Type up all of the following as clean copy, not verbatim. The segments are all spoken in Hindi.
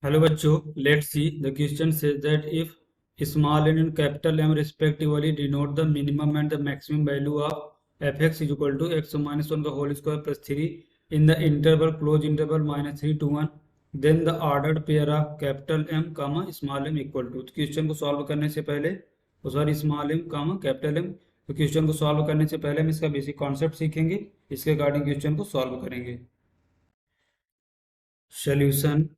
Hello बच्चों, let's see. The question says that if small n and capital M respectively denote the minimum and the maximum value of fx is equal to x minus 1 the whole square plus 3 in the interval close interval minus 3 to 1, then the ordered pair of capital M comma small m equal to. तो क्वेश्चन को सॉल्व करने से पहले sorry small m comma capital M, तो क्वेश्चन को सॉल्व करने से पहले हम इसका बेसिक कॉन्सेप्ट सीखेंगे, इसके अकॉर्डिंग क्वेश्चन को सॉल्व करेंगे. सोल्यूशन.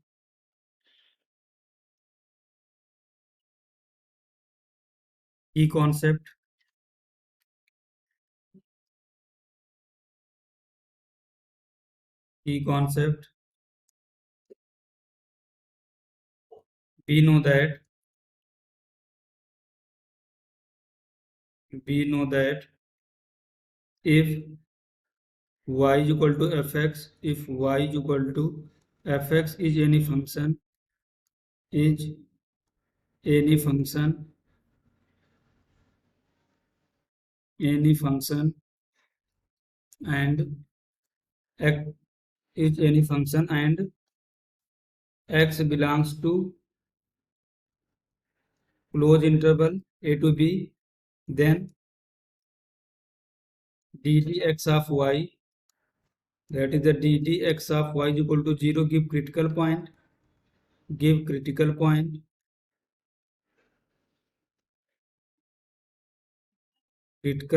की कॉन्सेप्ट. की concept. we know that if y is equal to fx, if y is equal to fx is any function, is any function and x is any function and x belongs to close interval a to b, then ddx of y, that is the ddx of y is equal to 0, give critical point, critical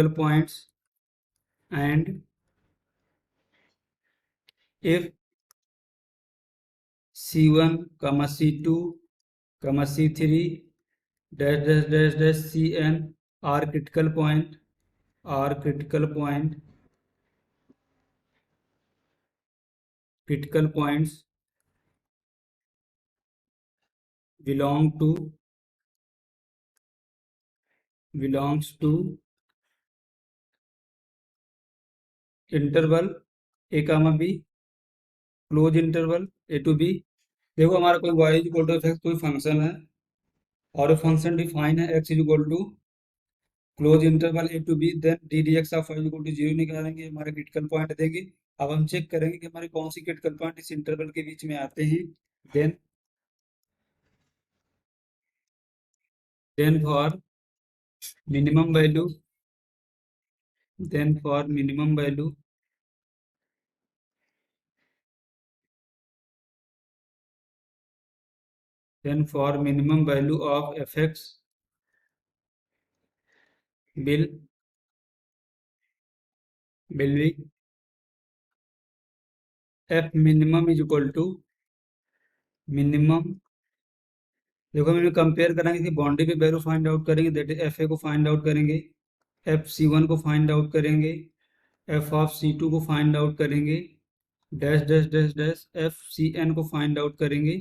points, and if c1 comma c2 comma c3 dash dash dash dash cn are critical point critical points belongs to interval A comma B, close interval A to B. देखो हमारा कोई y is equal to F कोई फंक्शन है और फंक्शन डिफाइन है x is equal to close interval A to B, then D D X of y is equal to 0 निकालेंगे, हमारे क्रिटिकल पॉइंट देंगे. अब हम चेक करेंगे कि हमारे कौन सी क्रिटिकल पॉइंट इस इंटरवल के बीच में आते हैं. Then for minimum value then for minimum value of fx will be f minimum is equal to minimum. देखो हम कंपेयर करेंगे कि बाउंड्री पे वैल्यू फाइंड आउट करेंगे, दैट इज एफ ए को फाइंड आउट करेंगे, एफ सी वन को फाइंड आउट करेंगे, एफ ऑफ सी टू को फाइंड आउट करेंगे, dash dash dash dash F C N को फाइंड आउट करेंगे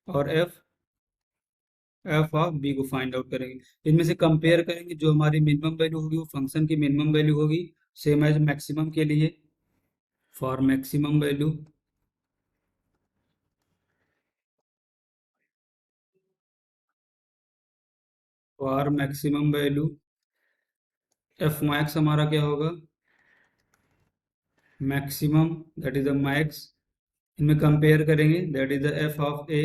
और एफ ऑफ बी को फाइंड आउट करेंगे. इनमें से कंपेयर करेंगे, जो हमारी मिनिमम वैल्यू होगी वो फंक्शन की मिनिमम वैल्यू होगी, सेम एज मैक्सिमम के लिए. For maximum value F max हमारा क्या होगा, maximum that is the max. इनमें कंपेयर करेंगे, that is the F of A,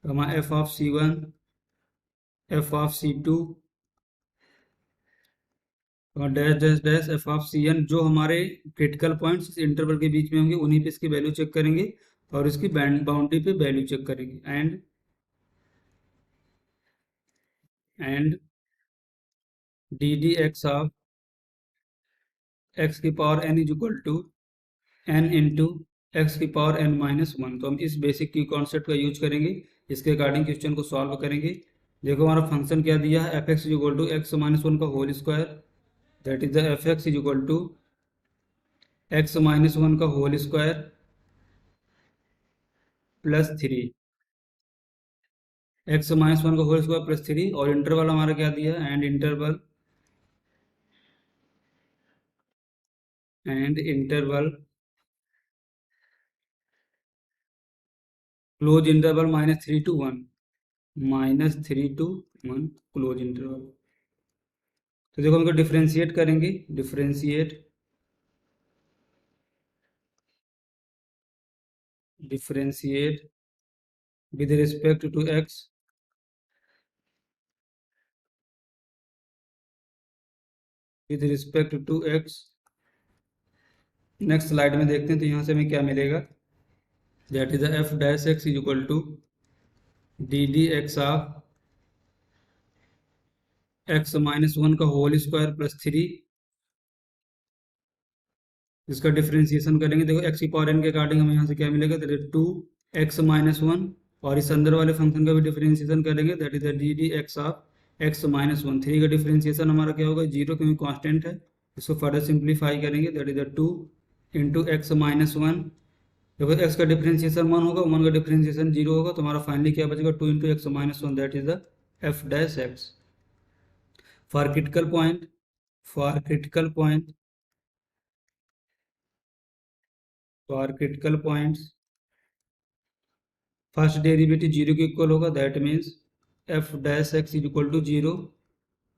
F of C one, F of C two और dash dash dash F of C N. जो हमारे क्रिटिकल पॉइंट्स इंटरवल के बीच में होंगे उन्हीं पे इसकी वैल्यू चेक करेंगे और इसकी बाउंड्री पे वैल्यू चेक करेंगे. And D D X of X की power N is equal to N into X की पावर एन माइनस वन. तो हम इस बेसिक की कॉन्सेप्ट का यूज करेंगे, इसके अकॉर्डिंग क्वेश्चन को सॉल्व करेंगे. देखो हमारा फंक्शन क्या दिया है, F X is equal to X minus one का whole square, that is the F X is equal to X minus one का whole square plus 3, X minus one का होल स्क्वायर प्लस 3. और इंटरवल हमारा क्या दिया है, and interval close interval -3 to 1, close interval. तो देखो हम इनको डिफ्रेंशिएट करेंगे, differentiate with respect to x, with respect to x। Next slide में देखते हैं तो यहाँ से हमें क्या मिलेगा, that is F dash X is equal to D D X of X minus one का होल स्क्वायर प्लस थ्री, इसका डिफरेंशिएशन करेंगे। देखो एक्स की पावर एन के अकॉर्डिंग हमें यहाँ से क्या मिलेगा, that is two X minus one, और इस अंदर वाले फंक्शन का भी डिफरेंशिएशन करेंगे, that is D D X of X minus one. Three का डिफरेंशिएशन हमारा क्या होगा, जीरो, क्योंकि कांस्टेंट है। इसको फर्दर सिंप्लीफाई करेंगे, that is two into X minus one. देखो एक्स का डिफरेंशिएशन वन होगा, वन का डिफरेंशिएशन जीरो होगा, तो हमारा फाइनली क्या बचेगा, two into X minus one, that is the F dash X. For critical point, for critical point, for critical points first derivative zero के इक्वल होगा, that means F dash X is equal to zero.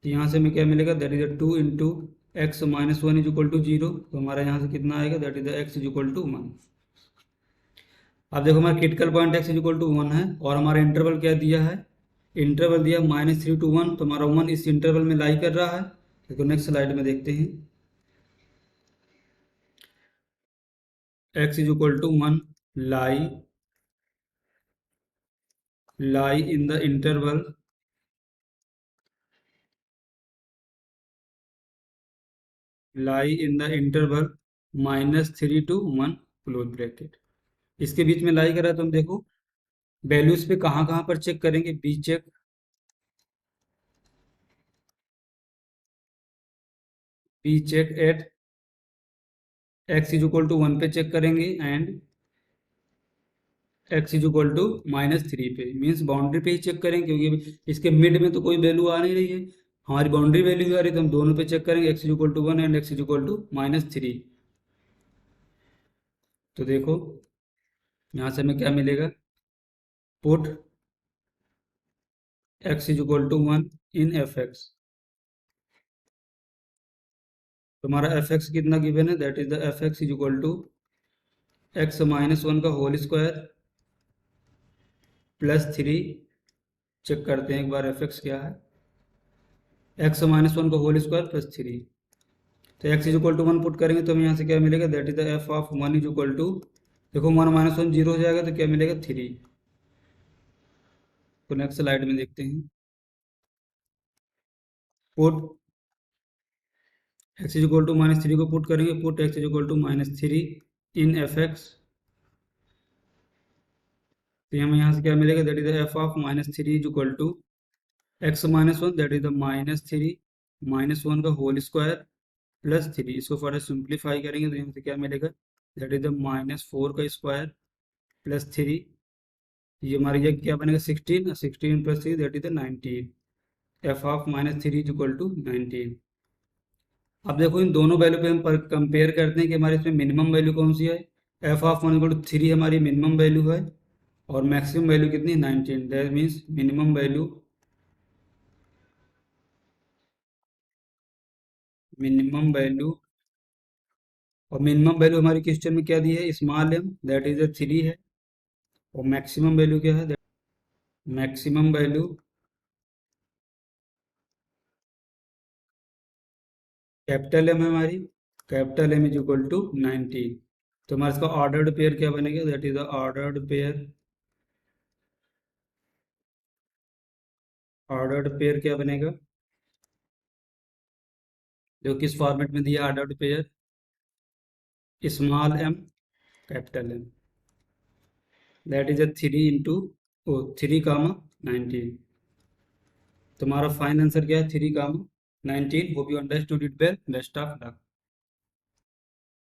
तो यहाँ से हमें क्या मिलेगा, that is two into X minus one is equal to zero. तो हमारा यहाँ से कितना आएगा, that is X is equal to one. अब देखो हमारा critical point X is equal to one है, और हमारा इंटरवल क्या दिया है, इंटरवल दिया माइनस थ्री टू वन, तो हमारा वन इस इंटरवल में लाई कर रहा है। देखो नेक्स्ट स्लाइड में देखते हैं, X is equal to one lie lie in the interval minus three to one close bracket. इसके बीच में लाई करा, तुम देखो वैल्यूज पे कहाँ कहाँ पर चेक करेंगे, be check, be check at X is equal to one पे चेक करेंगे, and X is equal to minus three पे, मीन्स बाउंड्री पे ही चेक करेंगे, क्योंकि इसके मिड में तो कोई वैल्यू आ नहीं रही है, हमारी बाउंड्री वैल्यू आ रही है, तो हम दोनों पे चेक करेंगे, X is equal to one and X is equal to minus three. तो देखो यहाँ से हमें क्या मिलेगा, put X is equal to one in F X. तो हमारा एफ एक्स कितना गिवन है, that is the F X is equal to X minus one का whole square plus three. Check करते हैं एक बार एफ एक्स क्या है, एक्स माइनस वन का होल स्क्वायर प्लस थ्री। तो X is equal to one put करेंगे तो हमें यहाँ से क्या मिलेगा, that is the F of one is equal to, देखो वन माइनस वन जीरो हो जाएगा, तो क्या मिलेगा, थ्री। तो नेक्स्ट स्लाइड में देखते हैं, put X is equal to minus three को पुट करेंगे, put X is equal to minus three in F X. तो हमें यहाँ से क्या मिलेगा, that is the F of minus three is equal to X minus one, that is the minus three minus one का होल स्क्वायर प्लस थ्री। इसको फर्दर सिंप्लीफाई करेंगे तो यहाँ से क्या मिलेगा, that is the minus four का स्क्वायर प्लस थ्री। ये हमारी जगह क्या बनेगा, sixteen, sixteen plus three that is the nineteen. F of minus three is equal to nineteen. अब देखो इन दोनों वैल्यू पे हम कंपेयर करते हैं कि हमारे इसमें मिनिमम वैल्यू कौन सी है। F of one equal to three हमारी मिनिमम वैल्यू है, और मैक्सिमम वैल्यू कितनी, 19। That means minimum value, minimum value, और मिनिमम वैल्यू हमारी क्वेश्चन में क्या दी है, small M, that is three है। और मैक्सिमम वैल्यू क्या है, मैक्सिमम वैल्यू कैपिटल एम है हमारी, capital M is equal to 19। तो हमारे इसका ऑर्डर्ड पेयर क्या बनेगा, that is the ordered pair, ordered pair क्या बनेगा, जो किस फॉर्मेट में दिया ordered pair, small M capital M, that is three into O three comma 19। तुम्हारा फाइनल आंसर क्या है, three comma 19। Hope you understood it well, best of luck.